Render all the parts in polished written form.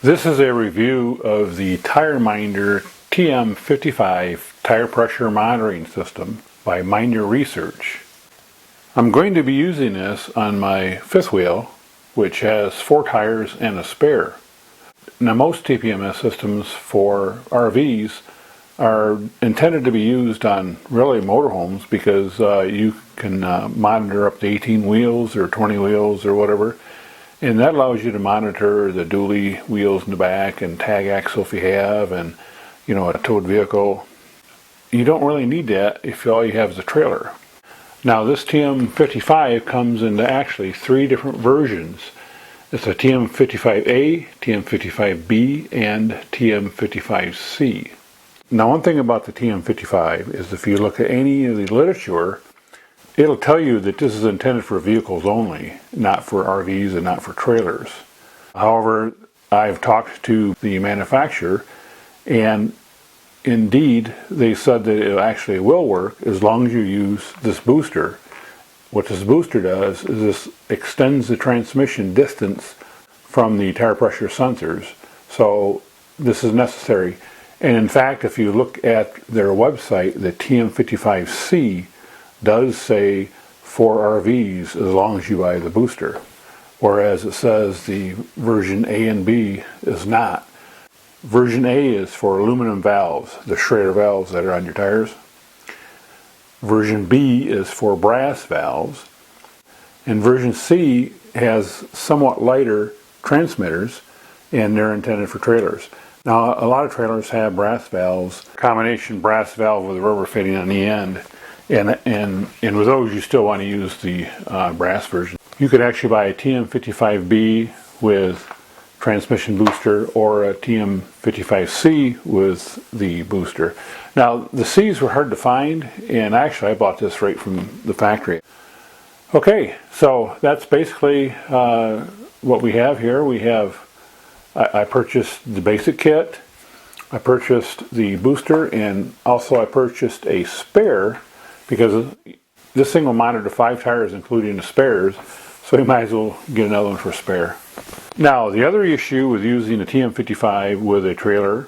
This is a review of the Tire Minder TM55 tire pressure monitoring system by Minder Research. I'm going to be using this on my fifth wheel, which has 4 tires and a spare. Now, most TPMS systems for RVs are intended to be used on really motorhomes because you can monitor up to 18 wheels or 20 wheels or whatever, and that allows you to monitor the dually wheels in the back and tag axle if you have, and a towed vehicle. You don't really need that if all you have is a trailer. Now, this TM55 comes into actually 3 different versions. It's a TM55A, TM55B, and TM55C. Now, one thing about the TM55 is if you look at any of the literature, it'll tell you that this is intended for vehicles only, not for RVs and not for trailers. However, I've talked to the manufacturer, and indeed, they said that it actually will work as long as you use this booster. What this booster does is this extends the transmission distance from the tire pressure sensors. So this is necessary. And in fact, if you look at their website, the TM55C does say for RVs as long as you buy the booster, whereas it says the version A and B is not. Version A is for aluminum valves, the Schrader valves that are on your tires. Version B is for brass valves, and version C has somewhat lighter transmitters, and they're intended for trailers. Now, a lot of trailers have brass valves, combination brass valve with a rubber fitting on the end, and with those you still want to use the brass version. You could actually buy a TM55B with transmission booster or a TM55C with the booster. Now, the C's were hard to find, and actually I bought this right from the factory. Okay, so that's basically what we have here. I purchased the basic kit, I purchased the booster, and also I purchased a spare because this thing will monitor 5 tires including the spares, so you might as well get another one for spare. Now, the other issue with using a TM55 with a trailer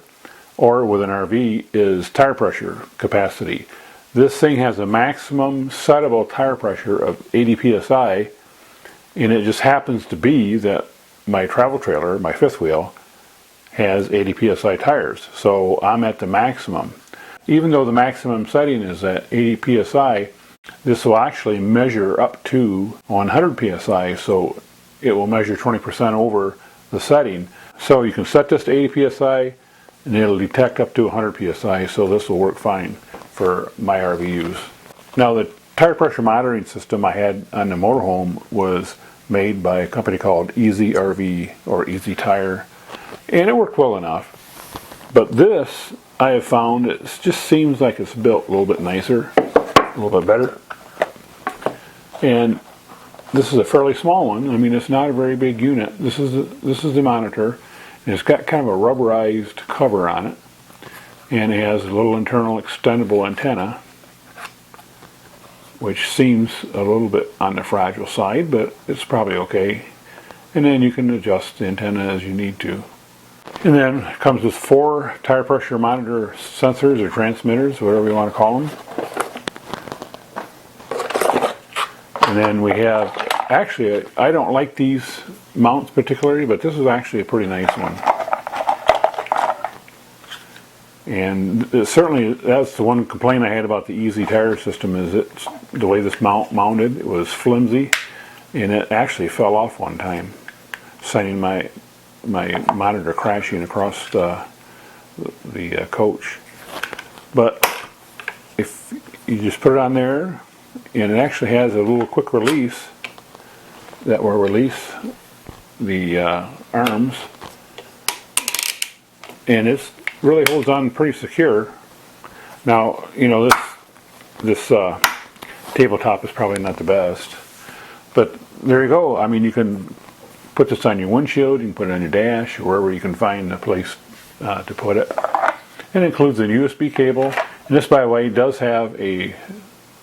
or with an RV is tire pressure capacity. This thing has a maximum settable tire pressure of 80 psi, and it just happens to be that my travel trailer, my fifth wheel, has 80 psi tires, so I'm at the maximum. Even though the maximum setting is at 80 psi, this will actually measure up to 100 psi, so it will measure 20% over the setting. So you can set this to 80 psi, and it'll detect up to 100 psi, so this will work fine for my RV use. Now, the tire pressure monitoring system I had on the motorhome was made by a company called Easy RV or Easy Tire, and it worked well enough. But this, I have found, it just seems like it's built a little bit nicer, a little bit better. And this is a fairly small one. I mean, it's not a very big unit. This is the monitor, and it's got kind of a rubberized cover on it, and it has a little internal extendable antenna, which seems a little bit on the fragile side, but it's probably okay. And then you can adjust the antenna as you need to. And then it comes with 4 tire pressure monitor sensors or transmitters, whatever you want to call them. And then we have, actually, I don't like these mounts particularly, but this is actually a pretty nice one. And certainly, that's the one complaint I had about the Easy Tire system, is it's the way this mount mounted. It was flimsy, and it actually fell off one time, sending my monitor crashing across the coach. But if you just put it on there, and it actually has a little quick release that will release the arms, and it really holds on pretty secure. Now, this tabletop is probably not the best, but there you go. I mean, you can put this on your windshield, you can put it on your dash, or wherever you can find a place to put it. It includes a USB cable, and this, by the way, does have a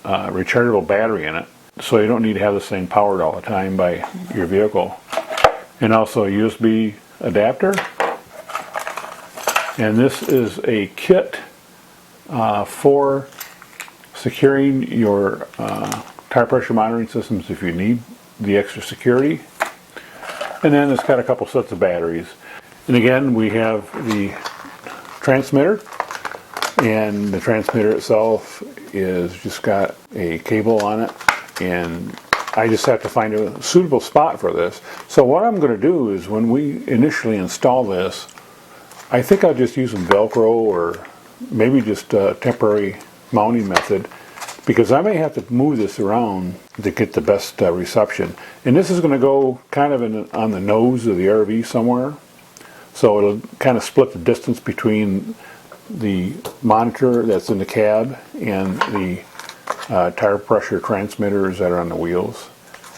rechargeable battery in it, so you don't need to have this thing powered all the time by your vehicle. And also a USB adapter, And this is a kit for securing your tire pressure monitoring systems if you need the extra security. And then it's got a couple sets of batteries. And again, we have the transmitter, and the transmitter itself is just got a cable on it, and I just have to find a suitable spot for this. So what I'm going to do is, when we initially install this, I think I'll just use some Velcro or maybe just a temporary mounting method, because I may have to move this around to get the best reception. And this is going to go kind of on the nose of the RV somewhere, so it'll kind of split the distance between the monitor that's in the cab and the tire pressure transmitters that are on the wheels.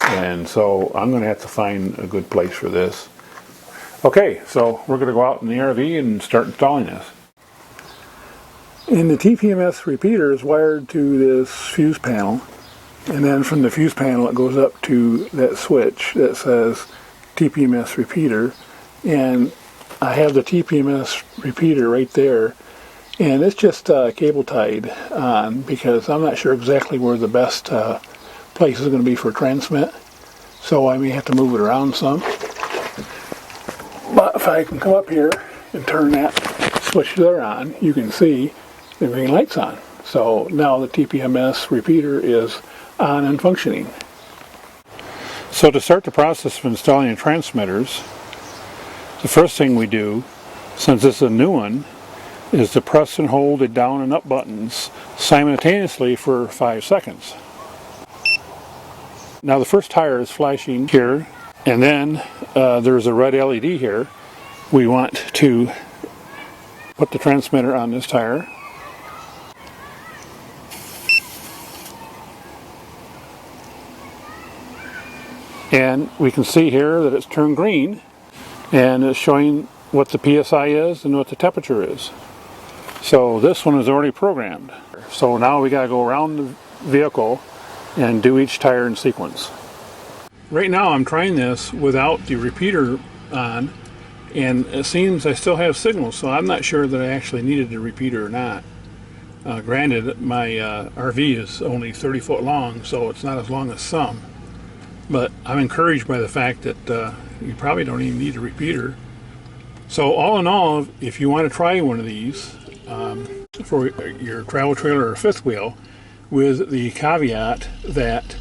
And so I'm going to have to find a good place for this. Okay, so we're going to go out in the RV and start installing this. And the Tpms repeater is wired to this fuse panel, and then from the fuse panel it goes up to that switch that says Tpms Repeater, and I have the Tpms Repeater right there, and it's just cable tied on because I'm not sure exactly where the best place is going to be for transmit, so I may have to move it around some. But if I can come up here and turn that switch there on, you can see the green light's on. So now the Tpms Repeater is on and functioning. So to start the process of installing the transmitters, the first thing we do, since this is a new one, is to press and hold the down and up buttons simultaneously for 5 seconds. Now the first tire is flashing here, and then there's a red LED here. We want to put the transmitter on this tire. And we can see here that it's turned green, and it's showing what the PSI is and what the temperature is. So this one is already programmed. So now we got to go around the vehicle and do each tire in sequence. Right now I'm trying this without the repeater on, and it seems I still have signal, so I'm not sure that I actually needed a repeater or not. Granted, my RV is only 30 foot long, so it's not as long as some. But I'm encouraged by the fact that you probably don't even need a repeater. So all in all, if you want to try one of these for your travel trailer or fifth wheel, with the caveat that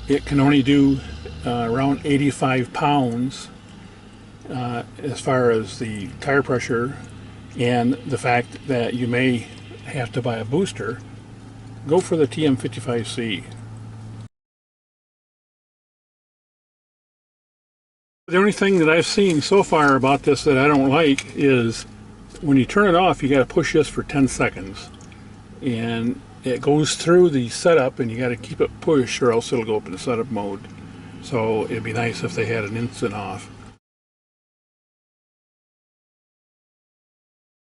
it can only do around 85 pounds as far as the tire pressure, and the fact that you may have to buy a booster, go for the TM55C. The only thing that I've seen so far about this that I don't like is when you turn it off, you got to push this for 10 seconds. And it goes through the setup, and you got to keep it pushed or else it'll go up into setup mode. So it'd be nice if they had an instant off.